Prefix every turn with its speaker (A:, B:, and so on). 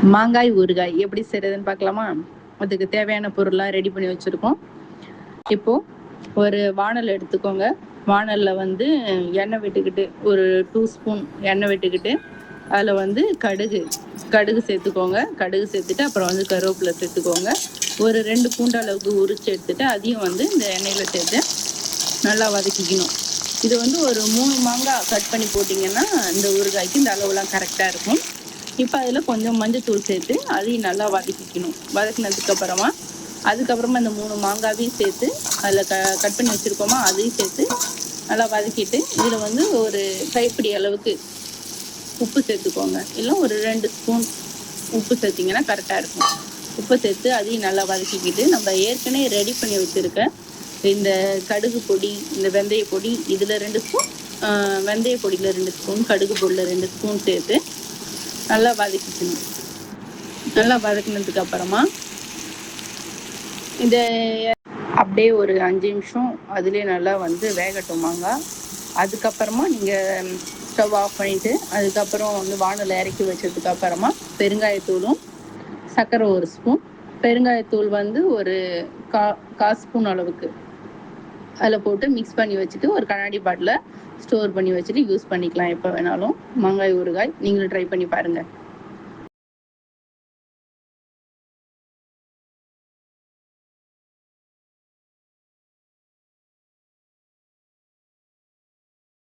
A: மாங்காய் ஊறுகாய் எப்படி செய்யறதுன்னு பார்க்கலாமா? அதுக்கு தேவையான பொருள்லாம் ரெடி பண்ணி வச்சுருக்கோம். இப்போது ஒரு வானல் எடுத்துக்கோங்க. வானலில் வந்து எண்ணெய் விட்டுக்கிட்டு ஒரு 2 ஸ்பூன் எண்ணெய் விட்டுக்கிட்டு அதில் வந்து கடுகு சேர்த்துக்கோங்க. கடுகு சேர்த்துட்டு அப்புறம் வந்து கருவேப்பிலை சேர்த்துக்கோங்க. ஒரு 2 பூண்டு அளவுக்கு உரிச்சு எடுத்துட்டு அதையும் வந்து இந்த எண்ணெயில் சேர்த்து நல்லா வதக்கிக்கணும். இது வந்து ஒரு 3 மாங்காய் கட் பண்ணி போட்டிங்கன்னா இந்த ஊறுகாய்க்கு இந்த அளவுலாம் கரெக்டாக இருக்கும். இப்போ அதில் கொஞ்சம் மஞ்சத்தூள் சேர்த்து அதையும் நல்லா வதக்கிக்கணும். வதக்கினதுக்கப்புறமா அதுக்கப்புறமா இந்த 3 மாங்காவையும் சேர்த்து அதில் கட் பண்ணி வச்சுருக்கோமா அதையும் சேர்த்து நல்லா வதக்கிட்டு இதில் வந்து ஒரு கைப்பிடி அளவுக்கு உப்பு சேர்த்துக்கோங்க. இல்லை ஒரு 2 ஸ்பூன் உப்பு சேர்த்திங்கன்னா கரெக்டாக இருக்கும். உப்பு சேர்த்து அதையும் நல்லா வதக்கிக்கிட்டு நம்ம ஏற்கனவே ரெடி பண்ணி வச்சுருக்க இந்த கடுகு பொடி, இந்த வெந்தய பொடி இதில் 2 ஸ்பூன், வெந்தய பொடியில் 2 ஸ்பூன், கடுகு பொடியில் 2 ஸ்பூன் சேர்த்து நல்லா வதக்கிக்கணும். நல்லா வதக்கினதுக்கு அப்புறமா இதை அப்படியே ஒரு 5 நிமிஷம் அதிலே நல்லா வந்து வேகட்டும் மாங்காய். அதுக்கப்புறமா நீங்கள் ஸ்டவ் ஆஃப் பண்ணிவிட்டு அதுக்கப்புறம் வந்து வானலை இறக்கி வச்சதுக்கு அப்புறமா பெருங்காயத்தூளும் சர்க்கரை 1 ஸ்பூன், பெருங்காயத்தூள் வந்து ஒரு கால் ஸ்பூன் அளவுக்கு அதில் போட்டு மிக்ஸ் பண்ணி வச்சுட்டு ஒரு கண்ணாடி பாட்டில் ஸ்டோர் பண்ணி வச்சுட்டு யூஸ் பண்ணிக்கலாம் எப்போ வேணாலும். மாங்காய் ஊறுகாய் நீங்களும் ட்ரை பண்ணி பாருங்கள்.